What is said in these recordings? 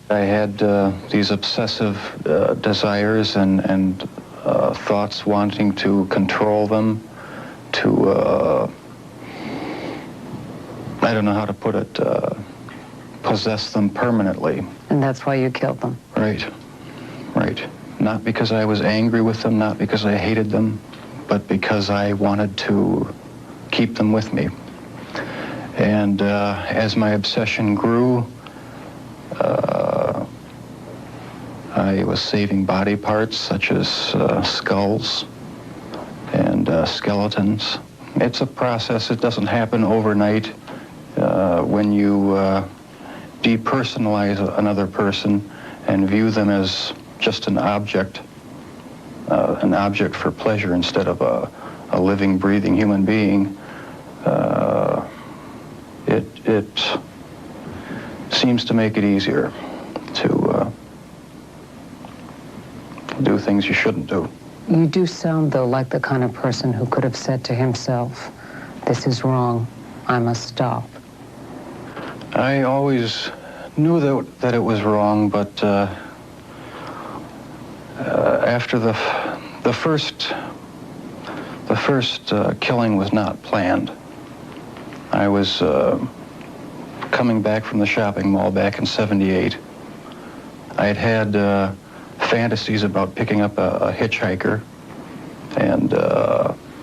I had these obsessive desires and thoughts wanting to control them, to, I don't know how to put it, possess them permanently. And that's why you killed them? Right, right. Not because I was angry with them, not because I hated them, but because I wanted to keep them with me. And as my obsession grew, I was saving body parts such as skulls and skeletons. It's a process. It doesn't happen overnight. When you depersonalize another person and view them as just an object for pleasure instead of a living, breathing human being, it seems to make it easier to do things you shouldn't do. You do sound, though, like the kind of person who could have said to himself, "This is wrong, I must stop." I always knew that it was wrong, but after the first killing was not planned. I was coming back from the shopping mall back in '78. I had fantasies about picking up a hitchhiker and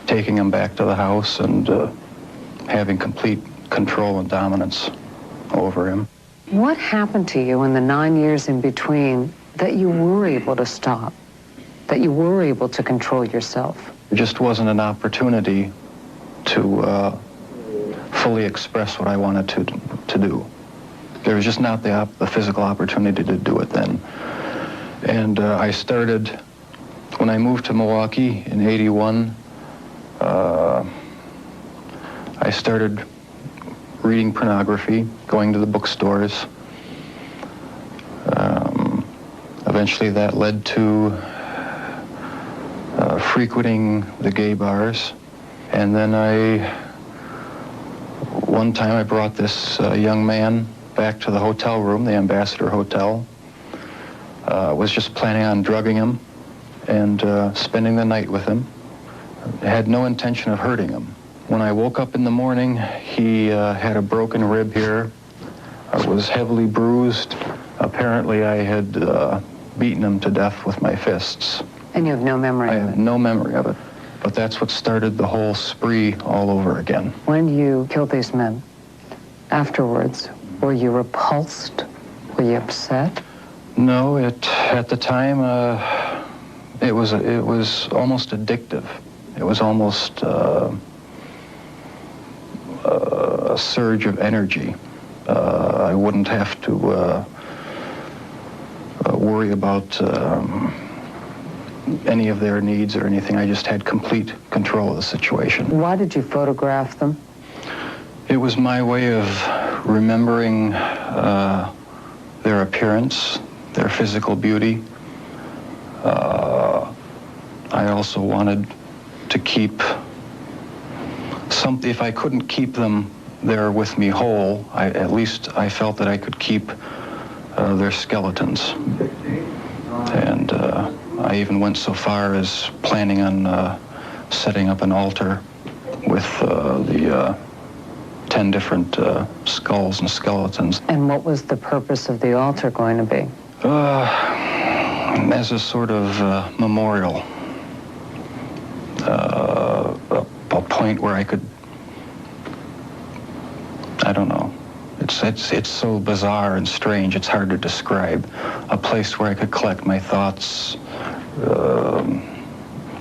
taking him back to the house and having complete control and dominance over him. What happened to you in the 9 years in between that you were able to stop, that you were able to control yourself? There just wasn't an opportunity to fully express what I wanted to do. There was just not the physical opportunity to do it then. And I started, when I moved to Milwaukee in '81, I started reading pornography, going to the bookstores. Eventually that led to frequenting the gay bars. And then one time I brought this young man back to the hotel room, the Ambassador Hotel. Was just planning on drugging him and spending the night with him. I had no intention of hurting him. When I woke up in the morning, he had a broken rib here. I was heavily bruised. Apparently I had beaten him to death with my fists. And you have no memory of it? I have no memory of it. But that's what started the whole spree all over again. When you killed these men, afterwards, were you repulsed? Were you upset? No, at the time, it was almost addictive. It was almost a surge of energy. I wouldn't have to worry about any of their needs or anything. I just had complete control of the situation. Why did you photograph them? It was my way of remembering their appearance, their physical beauty. I also wanted to keep something. If I couldn't keep them there with me whole, at least I felt that I could keep their skeletons. And I even went so far as planning on setting up an altar with the 10 different skulls and skeletons. And what was the purpose of the altar going to be? As a sort of memorial, a point where I could, I don't know, it's so bizarre and strange, it's hard to describe. A place where I could collect my thoughts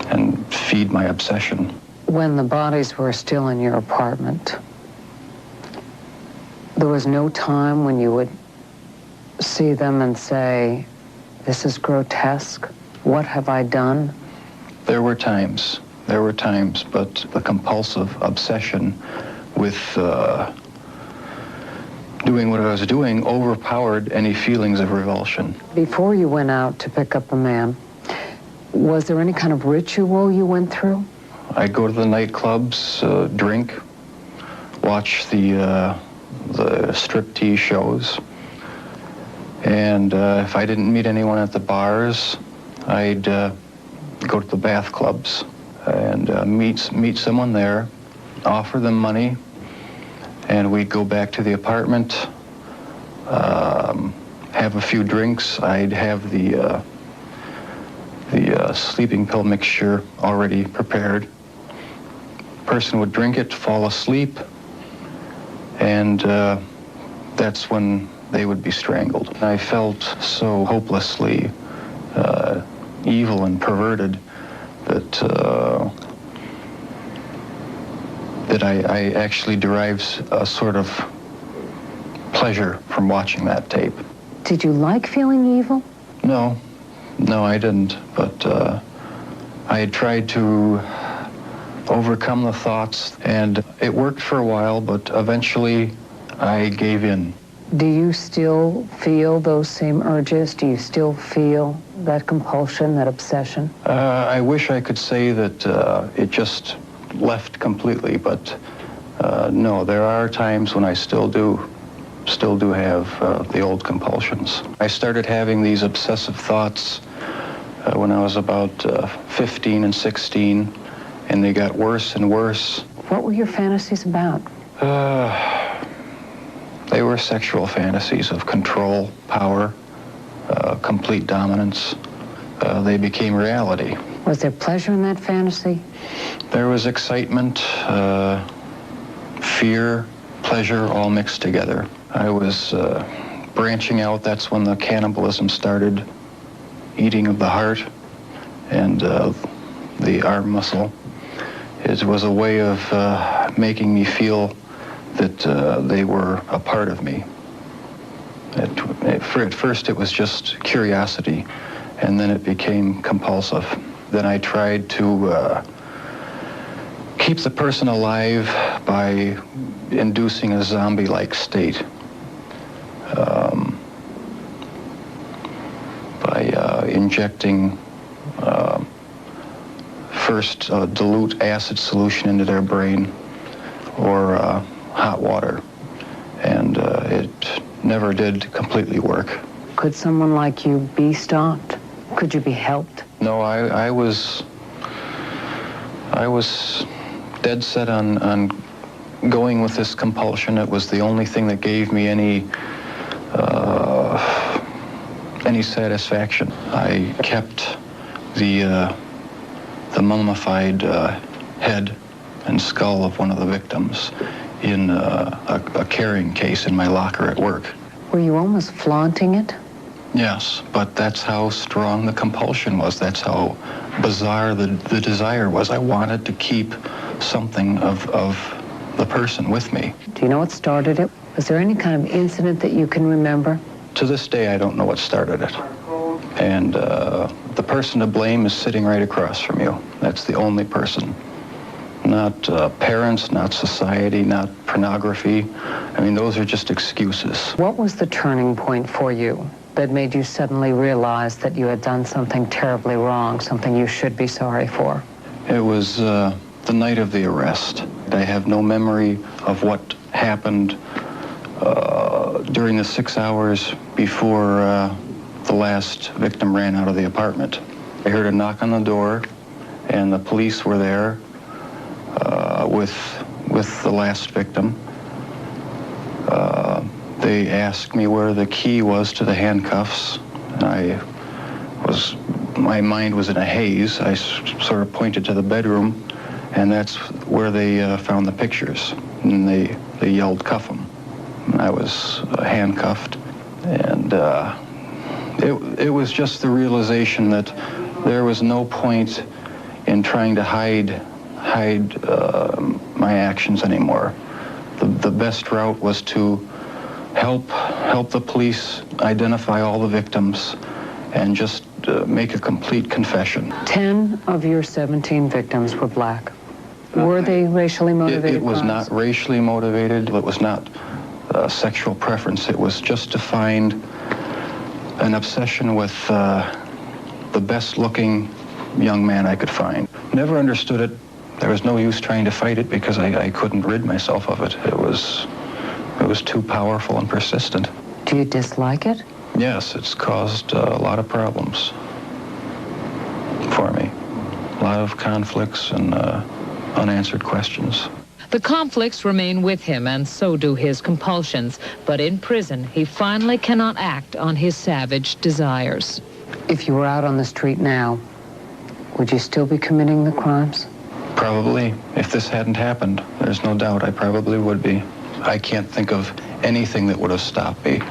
and feed my obsession. When the bodies were still in your apartment, there was no time when you would see them and say, "This is grotesque. What have I done?" There were times, but the compulsive obsession with doing what I was doing overpowered any feelings of revulsion. Before you went out to pick up a man, was there any kind of ritual you went through? I'd go to the nightclubs, drink, watch the striptease shows, And if I didn't meet anyone at the bars, I'd go to the bath clubs and meet someone there, offer them money, and we'd go back to the apartment, have a few drinks. I'd have the sleeping pill mixture already prepared. Person would drink it, fall asleep, and that's when they would be strangled. I felt so hopelessly evil and perverted that I actually derived a sort of pleasure from watching that tape. Did you like feeling evil? No, I didn't, but I had tried to overcome the thoughts, and it worked for a while, but eventually I gave in. Do you still feel those same urges? Do you still feel that compulsion, that obsession? I wish I could say that it just left completely, but no, there are times when I still do have the old compulsions. I started having these obsessive thoughts when I was about 15 and 16, and they got worse and worse. What were your fantasies about? They were sexual fantasies of control, power, complete dominance. They became reality. Was there pleasure in that fantasy? There was excitement, fear, pleasure, all mixed together. I was branching out. That's when the cannibalism started, eating of the heart and the arm muscle. It was a way of making me feel that they were a part of me. At first it was just curiosity, and then it became compulsive. Then I tried to keep the person alive by inducing a zombie-like state. By injecting first dilute acid solution into their brain or hot water, and it never did completely work. Could someone like you be stopped? Could you be helped? No, I was dead set on going with this compulsion. It was the only thing that gave me any satisfaction. I kept the mummified head and skull of one of the victims in a carrying case in my locker at work. Were you almost flaunting it? Yes, but that's how strong the compulsion was. That's how bizarre the desire was. I wanted to keep something of the person with me. Do you know what started it? Was there any kind of incident that you can remember? To this day, I don't know what started it. And the person to blame is sitting right across from you. That's the only person. Not parents, not society, not pornography. I mean, those are just excuses. What was the turning point for you that made you suddenly realize that you had done something terribly wrong, something you should be sorry for? It was the night of the arrest. I have no memory of what happened during the 6 hours before the last victim ran out of the apartment. I heard a knock on the door, and the police were there with the last victim. They asked me where the key was to the handcuffs. My mind was in a haze. I sort of pointed to the bedroom, and that's where they found the pictures. And they yelled, "Cuff him." And I was handcuffed, and it was just the realization that there was no point in trying to hide my actions anymore. The best route was to help the police identify all the victims and just make a complete confession. 10 of your 17 victims were black. Were they racially motivated? It was crimes? not racially motivated. It was not sexual preference. It was just to find an obsession with the best-looking young man I could find. Never understood it. There was no use trying to fight it because I couldn't rid myself of it. It was too powerful and persistent. Do you dislike it? Yes, it's caused a lot of problems for me. A lot of conflicts and unanswered questions. The conflicts remain with him, and so do his compulsions. But in prison, he finally cannot act on his savage desires. If you were out on the street now, would you still be committing the crimes? Probably. If this hadn't happened, there's no doubt I probably would be. I can't think of anything that would have stopped me.